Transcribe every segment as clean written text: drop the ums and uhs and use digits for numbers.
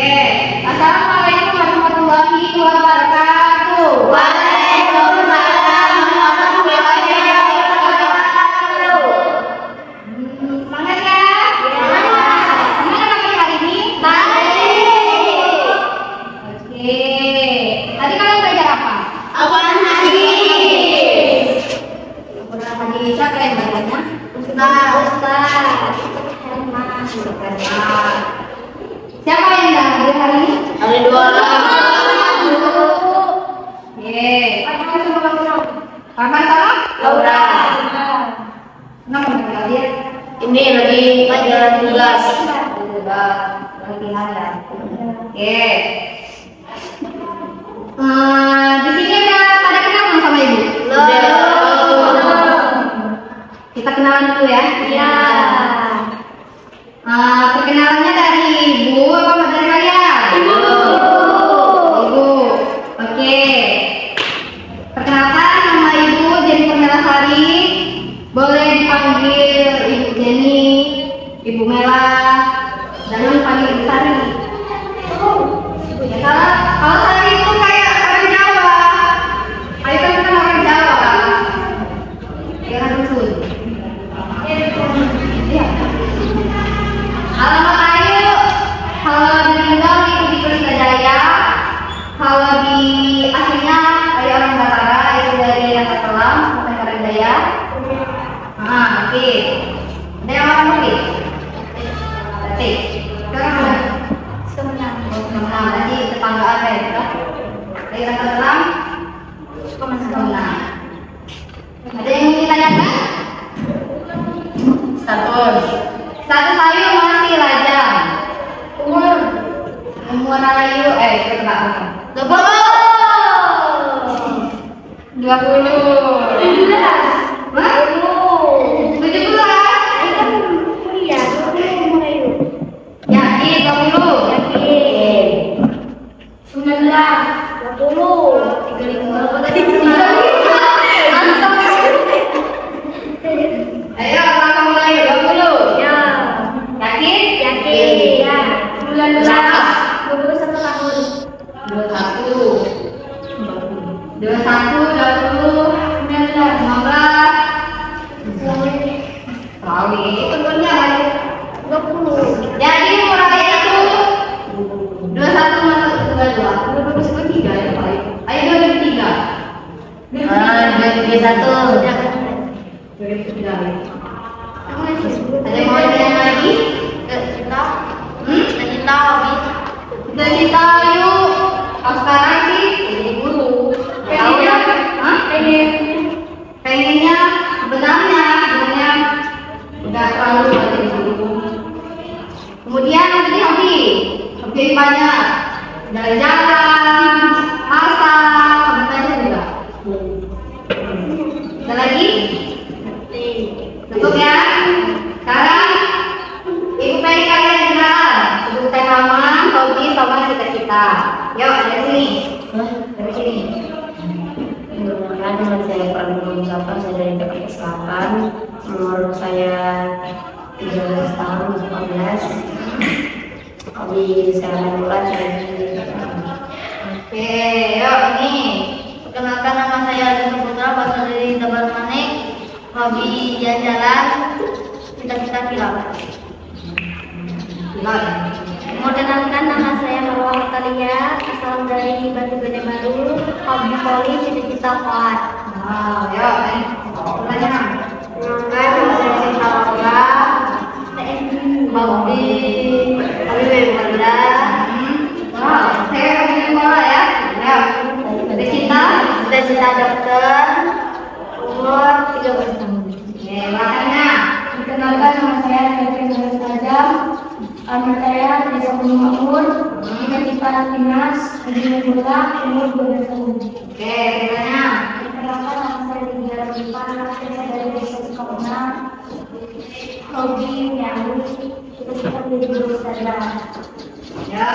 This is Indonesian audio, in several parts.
Assalamualaikum warahmatullahi wabarakatuh. Waalaikumsalam warahmatullahi wabarakatuh. Semangat ya? Gimana kabar hari ini? Baik. Oke. Tadi kalian belajar apa? Apaan hadis? Apaan hadis? Siapa yang belajarnya? Ustaz. Siapa yang dah hadir hari ini? Ada dua orang. Farhan sama? Laura. Kenapa nggak hadir? Ini lagi pelajaran tugas. Latihan ya. Oke. Di sini ada pada kenal belum sama ibu? Kita kenalan dulu ya. Iya. Perkenalannya dari ibu apa dari kalian? Ibu. Ibu. Oke. Perkenalkan, nama ibu Jenny Permelasari. Boleh dipanggil Ibu Jenny, Ibu Mela, jangan dipanggil Ibu Sari. Ya, kalau Sari itu kayak orang Jawa. Ayo kan bukan orang Jawa. Jangan rusuh. Iya. Alamat Ayu, kalau ditinggal ikuti Pelita Jaya. Kalau di aslinya dari orang Batara, itu dari Rasa Kelam, bukan Karang Jaya. Oke. Ada yang orang lagi? Oke. Sekarang mana? Semenang. Berarti tetanggaan ya, kita. Dari Rasa Kelam, Semenang. Ada yang ingin ditanyakan? Status. Status Ayu masih lajang. Umur Ayu kita 20. Hah? 17. Yakin 20. Ayo kakak mulai 20. Yakin? 21, 20, 15. Tahu tentunya jadi umur Ayu itu 21 masuk 22. 23 ya Pak. Ayo 2003. 2003. Ada yang mau tanya lagi? Cita-cita Ayu sekarang sih jadi guru. Pengennya sebenarnya udah terlalu jadi guru. Kemudian nanti hobi banyak, jalan-jalan, masak, belajar juga. Ada lagi? Cukup ya. Sekarang ibu pengen kalian kenal sebut nama, hobi sama cita-cita. Yuk dari sini. Dari sini. Nama saya Prabowo Mustafa, saya dari Jakarta Selatan. Umur saya 13 tahun, 14. Hobi saya bulan Oke, yuk ini. Perkenalkan, nama saya Alisa Putra, berasal dari Tabar Manik. Hobi jalan-jalan, cita-cita pilot. Perkenalkan, nama saya Marwah Atalia, asal dari Batu Gede Baru. Hobi voli, cita-cita kuat. Yuk ini. Pertanyaan. Perkenalkan, nama saya Cinta Laura. Hobi main bola. Saya main bola ya. Cita-cita dokter. Umur 13 tahun. Makanya. Perkenalkan, nama saya Kevin Najam. Alamat saya Desa Gunung Makmur. Cita-cita timnas, main bola. Umur 12 tahun. Tanya. Perkenalkan, nama saya Lydia Rifan. Saya dari Desa Sukauna. Hobi nyanyi, cita-cita menjadi guru ustazah. Ya.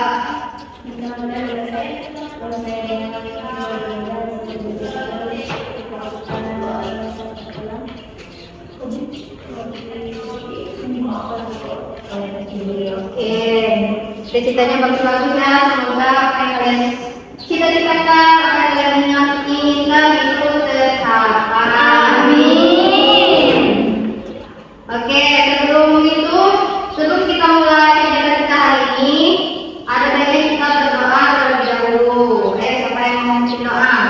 Cita-citanya bagus-bagus ya, semoga apa yang kalian cita-citakan, apa yang kalian inginkan itu tercapai. Amin. Oke, sebelum kita mulai kegiatan kita hari ini, ada baiknya kita berdoa terlebih dahulu. Siapa yang mau berdoa?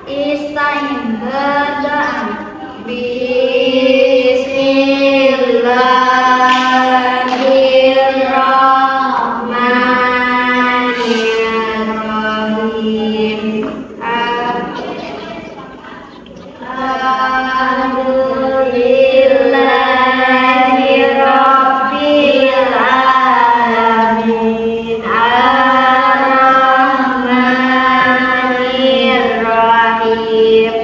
Istahin berdoa. Bismillahirrahmanirrahim. Alhamdulillahirrabbilalamin. Ar-Rahmanirrahim.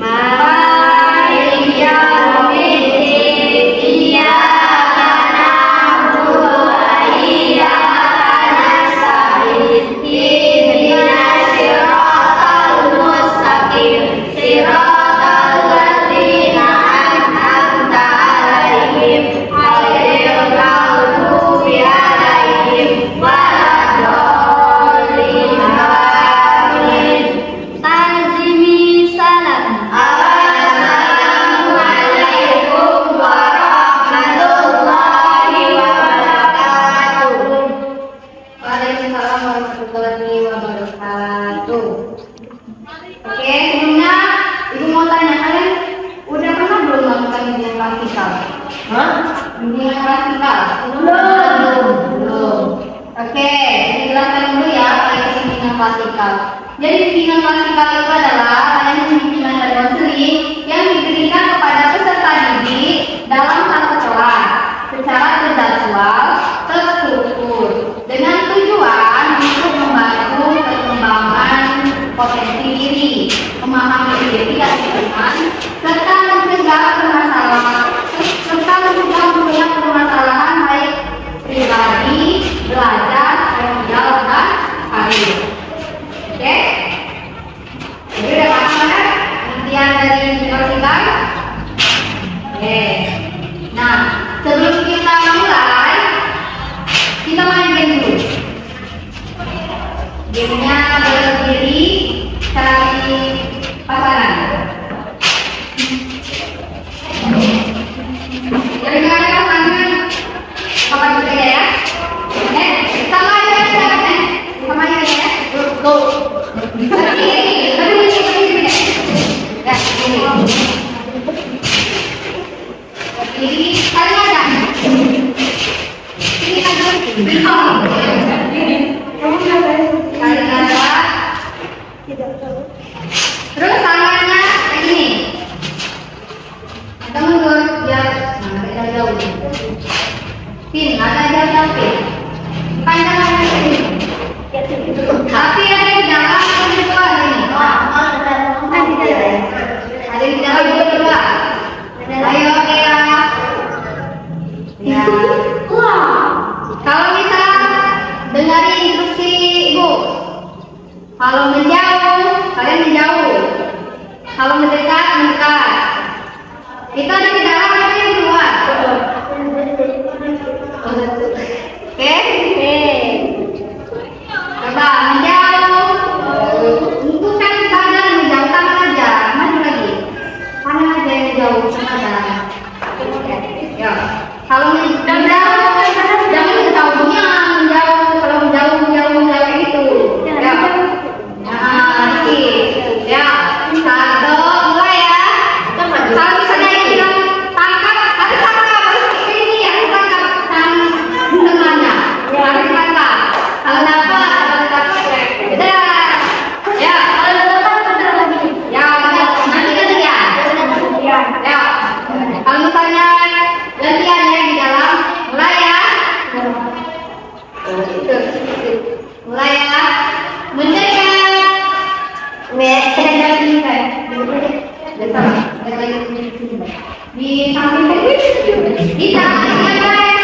Maliki yaumiddin. Iyyaka na'budu wa iyyaka nasta'in. Ihdinas siratal mustaqim. Siratal ladzina an'amta 'alaihim ghairil maghdubi 'alaihim waladdallin. Amin. Tazimi salam. Assalamualaikum warahmatullahi wabarakatuh. Waalaikumsalam warahmatullahi wabarakatuh. Oke, sebelumnya Ibu mau tanya, kalian udah pernah belum melakukan bimbingan klasikal? Bimbingan klasikal? Belum. Oke, dijelaskan dulu ya apa itu bimbingan klasikal. Jadi bimbingan klasikal itu adalah layanan bimbingan dan konseling yang diberikan kepada peserta didik dalam satu kelas secara terjadwal, terstruktur, dengan tujuan untuk membantu perkembangan potensi diri, memahami diri dan lingkungan, serta mencegah permasalahan baik pribadi, belajar, sosial, dan karir. Oke? Jadi udah paham kan pengertian dari bimbingan? Oke. Nah, sebelum kita mulai, kita main game dulu. Gamenya berdiri cari pasangan. Jadi nggak ada pasangan, kapan berbeda ya? Sama aja ya, sama aja ya. Go. Berdiri. Ya, ini. Berdiri, kalian ada. Ini aja. Kalian ada. Terus tangannya kayak gini. Kita mundur biar kita jauh. Pin, ada jauh pin. Panjang lagi sini. Tapi ada di dalam, ada di luar ini. Ada di dalam juga dua. Ayo ya. Ya. Kalau bisa dengarin instruksi ibu. Kalau menjauh, kalian menjauh. Kalau mendekat, mendekat. Itu ada di dalam, ada di luar. Oke? Coba menjauh. Bukan badan menjauh, tangan aja. Maju lagi. Tangan aja yang jauh, tangan. Ya. Kalau menjauh, jangan menjauhnya, menjauh. Kalau menjauh itu. Ya. Nah, ini. Ya. Satu, mulai ya. Kalau misalnya yang bilang tangkap, harus tangkap. Harus ini ya, tangkap tangannya. Harus tangkap. Kalau dapat, udah. Ya. Ya, nanti kan ya. Ya. Kalau misalnya gantian ya di dalam, mulai ya. Mulai ya. Menjaga. Di samping di samping lagi.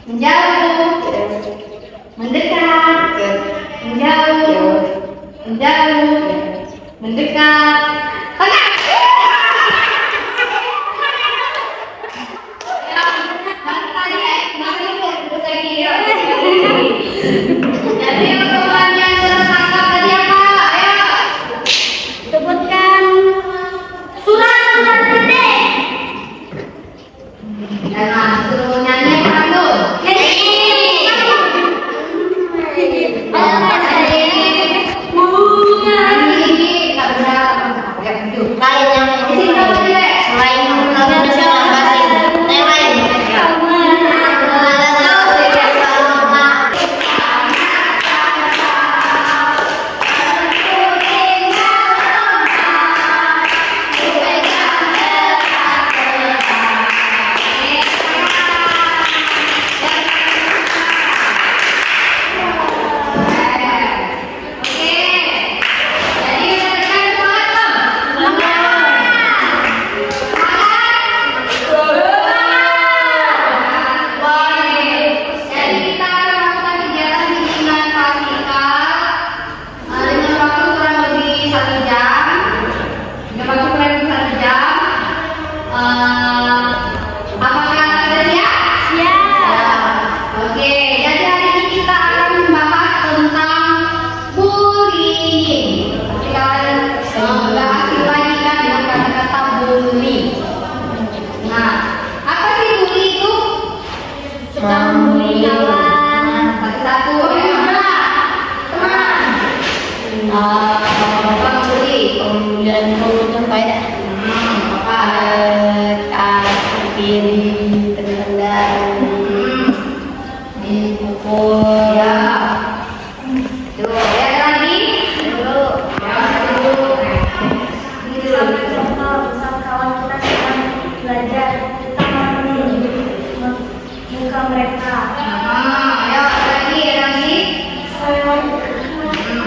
menjauh, mendekat, menjauh, menjauh, mendekat. Tengah. Jadi pertemuannya tertangkap tadi apa? Ayo. Sebutkan surat gede. Jangan suruh nyanyi pantun.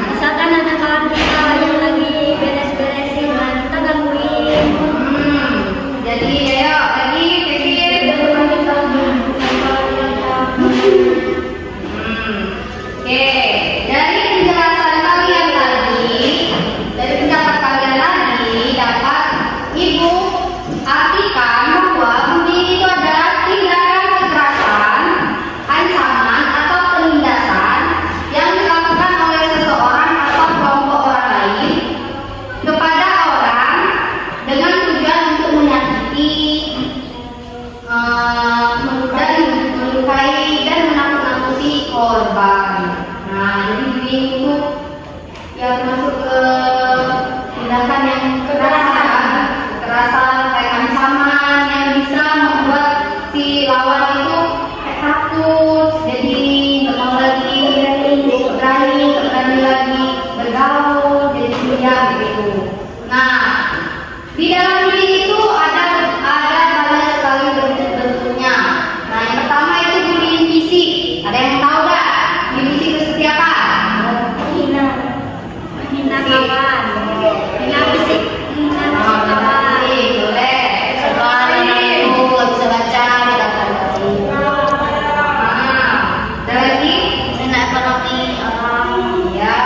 Misalkan ada kawan kita yang lagi beres-beresin, nah kita gangguin. Jadi ayo lagi pikir. Oke, dari penjelasan kalian tadi, dari pendapat kalian tadi dapat Ibu artikan bahwa bullying itu adalah tindakan kekerasan, ancaman atau penindasan yang dilakukan oleh seseorang atau kelompok orang lain kepada orang dengan tujuan untuk menyakiti, dan melukai dan menakut-nakuti korban. Nah, jadi bullying itu ya termasuk ke tindakan yang kekerasan kayak ancaman yang bisa membuat si lawan itu takut, jadi nggak mau lagi berani lagi bergaul, jadi diam gitu. Nah, di dalam bullying itu ada banyak sekali bentuknya. Nah, yang pertama itu bullying fisik. Ada yang tahu nggak? Bullying fisik itu seperti apa? Hina kawan, hina fisik, hina kawan. Boleh. Sekarang aku nggak bisa baca, tidak tahu. Ada lagi? Hina ekonomi orang. Ya.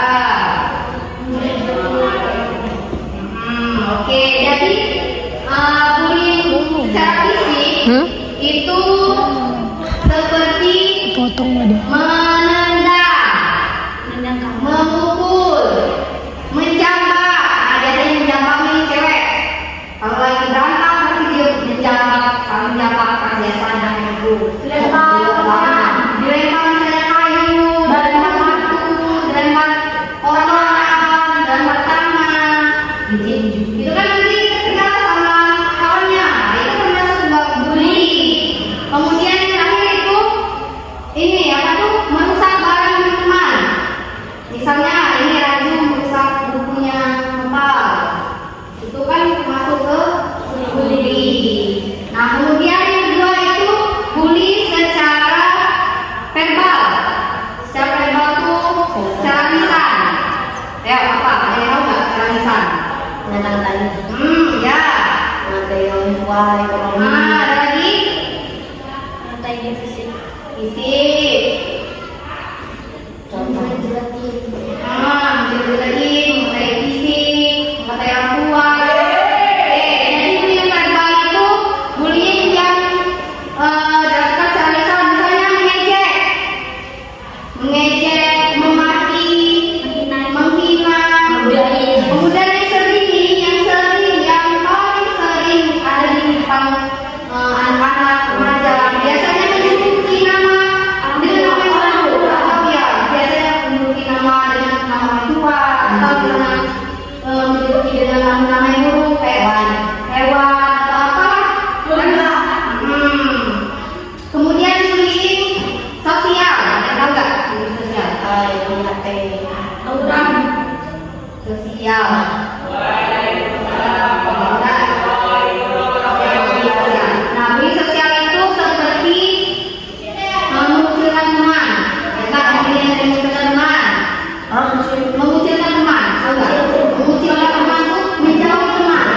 Oke. Jadi bullying secara fisik itu seperti menendang, memukul, menjambak. Ada yang menjambak nih cewek. Kalau lagi berantem pasti dia menjambak, kalau menjambak kan biasanya itu. Dilempar misalnya kayu, dilempar batu, dilempar orang-orang, dilempar tanah. Itu kan nanti terkenal sama kawannya. Nah, itu termasuk sebuah bullying. Kemudian yang terakhir itu ini apa tuh, merusak barang teman. Misalnya ini Raju merusak bukunya Nopal. Itu kan termasuk ke bullying. Nah, kemudian yang kedua itu bullying secara verbal. Secara verbal tuh secara lisan. Ya apa? Ada yang tahu nggak secara lisan? Menantang Ya. ada yang tua ekonomi. Ada lagi? Matanya fisik. fisik. Contoh. Menjelek-jelekin, mengatai fisik, mengatai orang tua. Jadi bullying verbal itu bullying yang dapat secara misal misalnya mengejek, memaki, menghina, memudai yang paling sering ada di depan anak-anak remaja. Biasanya menjuluki nama dengan nama yang baru atau ya biasanya menjuluki nama dengan nama tua atau dengan menjuluki dengan nama-nama yang buruk kayak hewan atau apa. Kemudian bullying sosial, ada tahu nggak bullying sosial? Sosial. Nah, bullying sosial itu seperti mengucilkan teman. Ya kan, mengucilkan teman. Mengucilkan teman, tahu nggak? Mengucilkan teman itu menjauhi teman.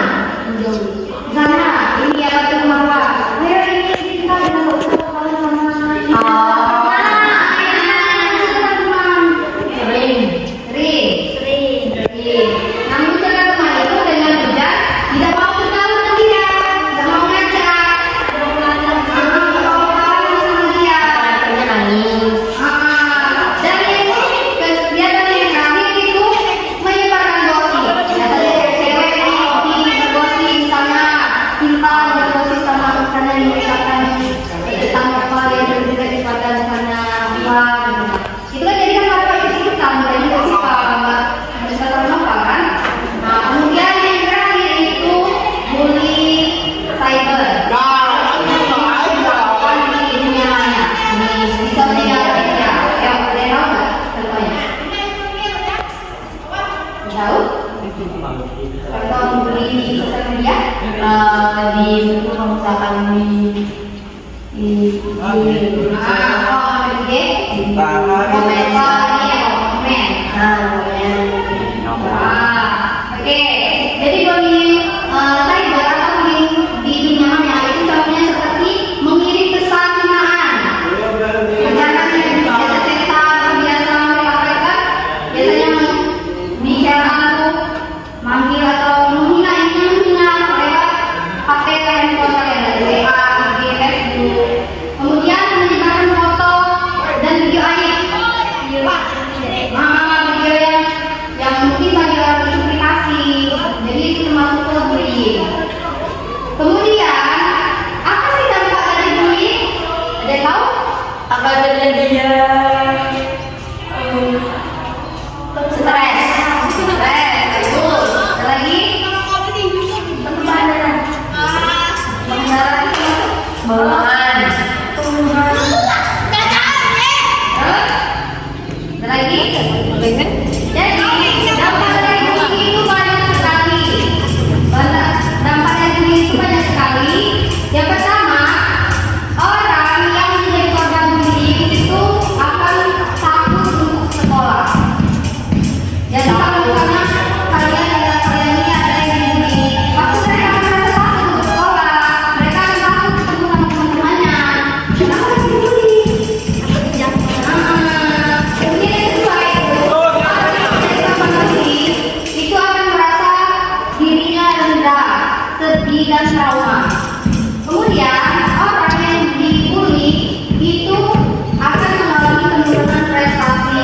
Misalnya, ini apa tuh bahwa, ayo ini kita dengan kalian sama ini. Sering. Nah, mengucilkan teman itu dengan mudah tidak mau bergaul dengan dia, tidak mau ngajak, tidak mau bergaul sama dia. Dan kegiatan yang terakhir itu menyebarkan gosip. Biasanya cewek di bergosip, misalnya cinta bergosip sama misalnya mengucapkan tentang apa yang berbeda daripada misalnya uang. Itu kan jadi kan apa itu kan dan juga sih bisa terlupa kan. Nah, kemudian yang terakhir itu bullying cyber. Di dunia maya. Bisa meninggalkan ya. Ada yang tahu nggak contohnya? Tahu? Contoh bullying di sosial media? Misalkan di Oke, jadi bullying cyber atau bullying di dunia maya itu contohnya seperti mengirim pesan hinaan. Misalkan yang biasa cetak, biasa mereka biasanya bicara atau manggil atau menghina lewat HP, handphone kalian dari WA, IG, Facebook. Kemudian menyebarkan foto dan video aib. Video yang mungkin bagi orang itu privasi, jadi itu termasuk ke bullying. Kemudian apa sih dampak dari bullying? Ada yang tahu? akan terjadinya Stres, betul. Ada lagi? bawaan Ada lagi? Jadi dampak dari bullying itu banyak sekali. Dampak dari bullying itu banyak sekali. Yang pertama, orang yang menjadi korban bullying itu akan takut untuk sekolah. Jadi kalau misalnya kalian ini ada yang dibully, waktu mereka merasa takut untuk sekolah, mereka akan takut ketemu sama teman-temannya. Kenapa dibully? Kemudian yang kedua itu akan merasa dirinya rendah, sedih dan trauma. Kemudian orang yang dibully itu akan mengalami penurunan prestasi.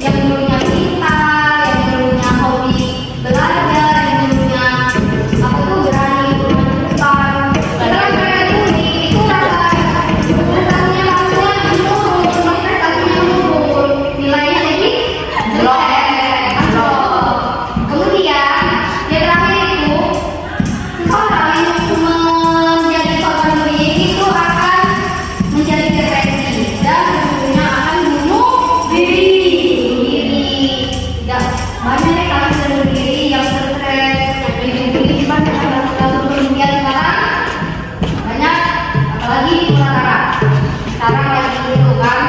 Yang dulunya pintar, yang dulunya hobi belajar, yang dulunya berani berdepan. Setelah mereka dibully itu prestasinya langsung menurun, prestasinya menurun, nilainya jadi jelek. Kemudian yang terakhir itu seseorang yang menjadi korban bullying itu akan menjadi depresi dan ujungnya akan bunuh diri. Banyak nih kasus bunuh diri yang stres, yang dibully banyak kasus kemudian sekarang banyak, apalagi di Nusantara. Sekarang lagi itu kan